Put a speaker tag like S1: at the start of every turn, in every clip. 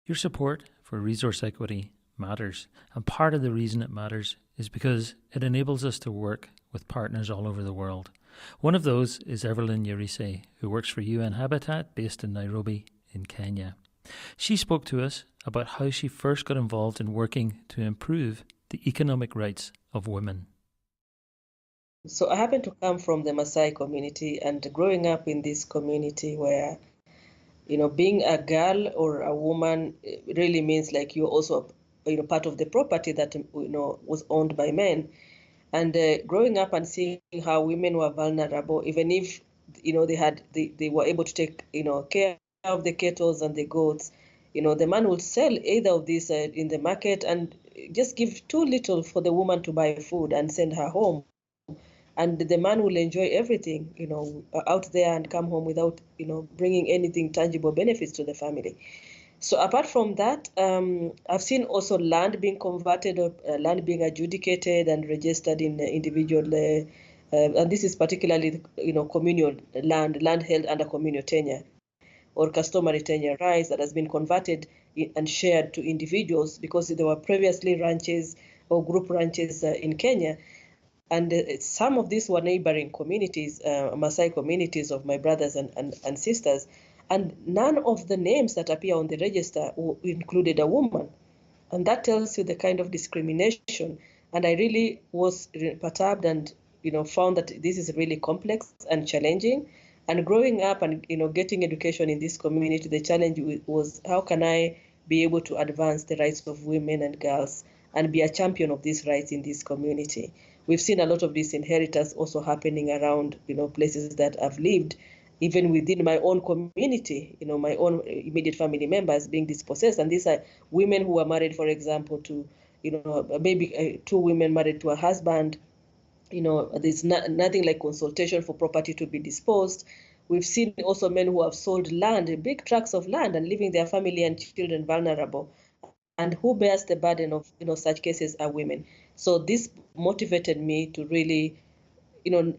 S1: Your support for resource equity matters, and part of the reason it matters is because it enables us to work with partners all over the world. One of those is Everlyne Nairesiae, who works for UN Habitat based in Nairobi in Kenya. She spoke to us about how she first got involved in working to improve the economic rights of women.
S2: So I happen to come from the Maasai community, and growing up in this community where, being a girl or a woman really means like you're also, part of the property that, was owned by men. And growing up and seeing how women were vulnerable, even if, they were able to take, care of the cattle and the goats, the man would sell either of these in the market and just give too little for the woman to buy food and send her home, and the man will enjoy everything, out there and come home without, bringing anything tangible benefits to the family. So apart from that, I've seen also land being converted or land being adjudicated and registered in individual, and this is particularly, communal land held under communal tenure or customary tenure rights that has been converted and shared to individuals because there were previously ranches or group ranches in Kenya. And some of these were neighboring communities, Maasai communities of my brothers and sisters. And none of the names that appear on the register included a woman. And that tells you the kind of discrimination. And I really was perturbed and, found that this is really complex and challenging. And growing up and, getting education in this community, the challenge was how can I be able to advance the rights of women and girls and be a champion of these rights in this community. We've seen a lot of this inheritance also happening around, places that I've lived, even within my own community, my own immediate family members being dispossessed. And these are women who are married, for example, to, maybe two women married to a husband. There's nothing like consultation for property to be disposed. We've seen also men who have sold land, big tracts of land, and leaving their family and children vulnerable. And who bears the burden of, such cases are women. So this motivated me to really,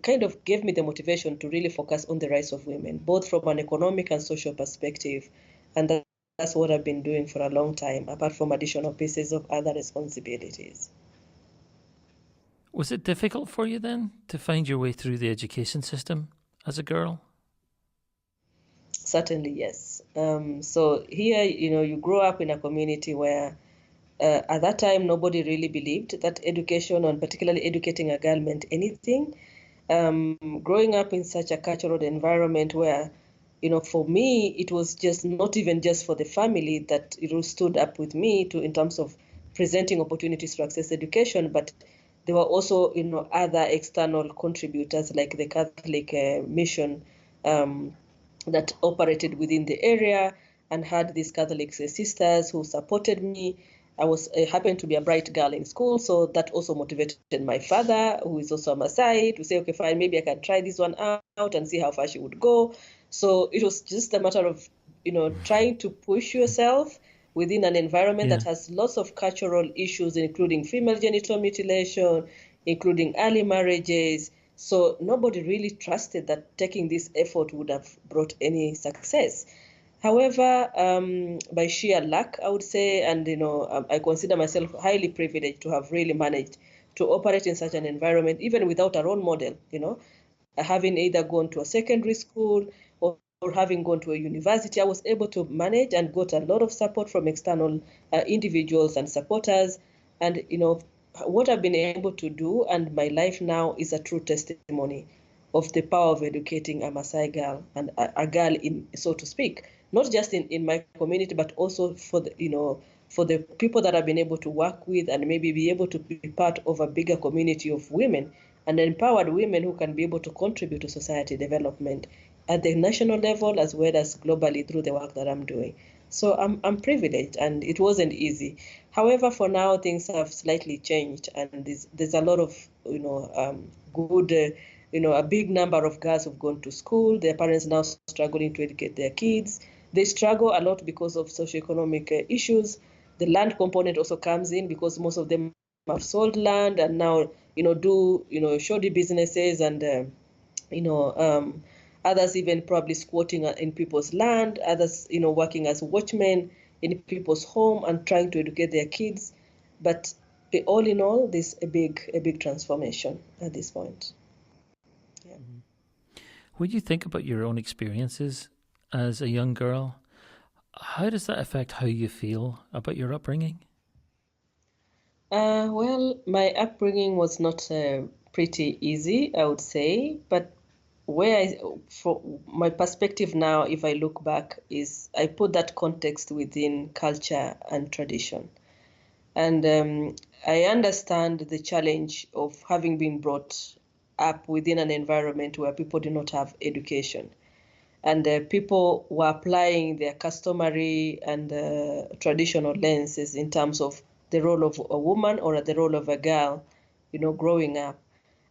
S2: kind of gave me the motivation to really focus on the rights of women, both from an economic and social perspective. And that's what I've been doing for a long time, apart from additional pieces of other responsibilities.
S1: Was it difficult for you then to find your way through the education system as a girl?
S2: Certainly, yes. So here, you grow up in a community where at that time, nobody really believed that education, and particularly educating a girl, meant anything. Growing up in such a cultural environment where, for me, it was just not even just for the family that stood up with me in terms of presenting opportunities to access education, but there were also, other external contributors like the Catholic mission that operated within the area and had these Catholic sisters who supported me. I happened to be a bright girl in school, so that also motivated my father, who is also a Maasai, to say, okay, fine, maybe I can try this one out and see how far she would go. So it was just a matter of, trying to push yourself within an environment that has lots of cultural issues, including female genital mutilation, including early marriages. So nobody really trusted that taking this effort would have brought any success. However, by sheer luck, I would say, and I consider myself highly privileged to have really managed to operate in such an environment, even without a role model. Having either gone to a secondary school or having gone to a university, I was able to manage and got a lot of support from external individuals and supporters. And what I've been able to do, and my life now is a true testimony of the power of educating a Maasai girl and a girl, in, so to speak, not just in my community, but also for the people that I've been able to work with and maybe be able to be part of a bigger community of women and empowered women who can be able to contribute to society development at the national level as well as globally through the work that I'm doing. So I'm privileged, and it wasn't easy. However, for now things have slightly changed, and there's a lot of good. A big number of girls who've gone to school. Their parents now struggling to educate their kids. They struggle a lot because of socioeconomic issues. The land component also comes in because most of them have sold land and now, do, shoddy businesses and, others even probably squatting in people's land, others, working as watchmen in people's home and trying to educate their kids. But all in all, this a big transformation at this point. Yeah.
S1: When you think about your own experiences as a young girl, how does that affect how you feel about your upbringing?
S2: Well, my upbringing was not pretty easy, I would say, but for my perspective now, if I look back, is I put that context within culture and tradition. And I understand the challenge of having been brought up within an environment where people do not have education. And people were applying their customary and traditional lenses in terms of the role of a woman or the role of a girl, growing up,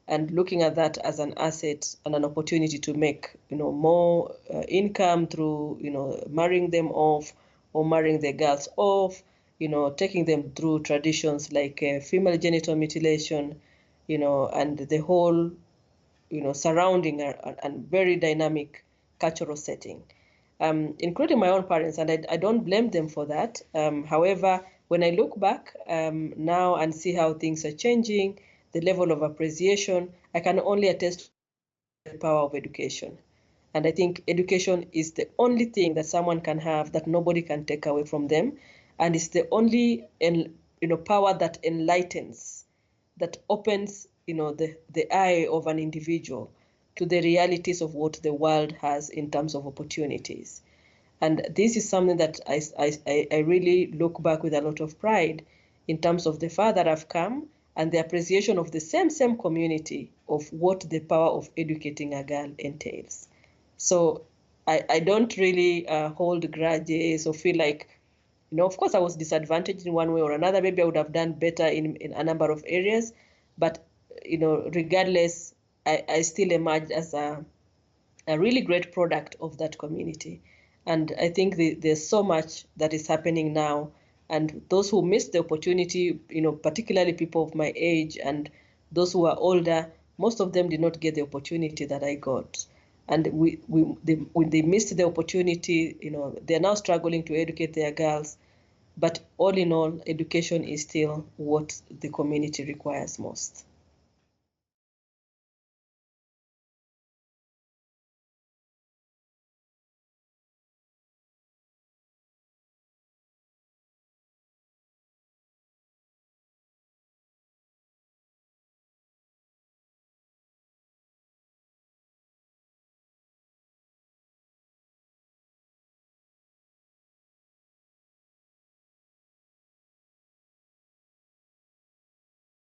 S2: and looking at that as an asset and an opportunity to make, more income through, marrying them off or marrying the girls off, taking them through traditions like female genital mutilation, and the whole, surrounding and very dynamic cultural setting, including my own parents, and I don't blame them for that. However, when I look back now and see how things are changing, the level of appreciation, I can only attest to the power of education. And I think education is the only thing that someone can have that nobody can take away from them. And it's the only power that enlightens, that opens the eye of an individual to the realities of what the world has in terms of opportunities. And this is something that I really look back with a lot of pride in terms of the far that I've come and the appreciation of the same community of what the power of educating a girl entails. So I don't really hold grudges or feel like, of course I was disadvantaged in one way or another. Maybe I would have done better in a number of areas, but regardless, I still emerged as a really great product of that community. And I think there's so much that is happening now. And those who missed the opportunity, particularly people of my age and those who are older, most of them did not get the opportunity that I got. And when they missed the opportunity, they're now struggling to educate their girls. But all in all, education is still what the community requires most.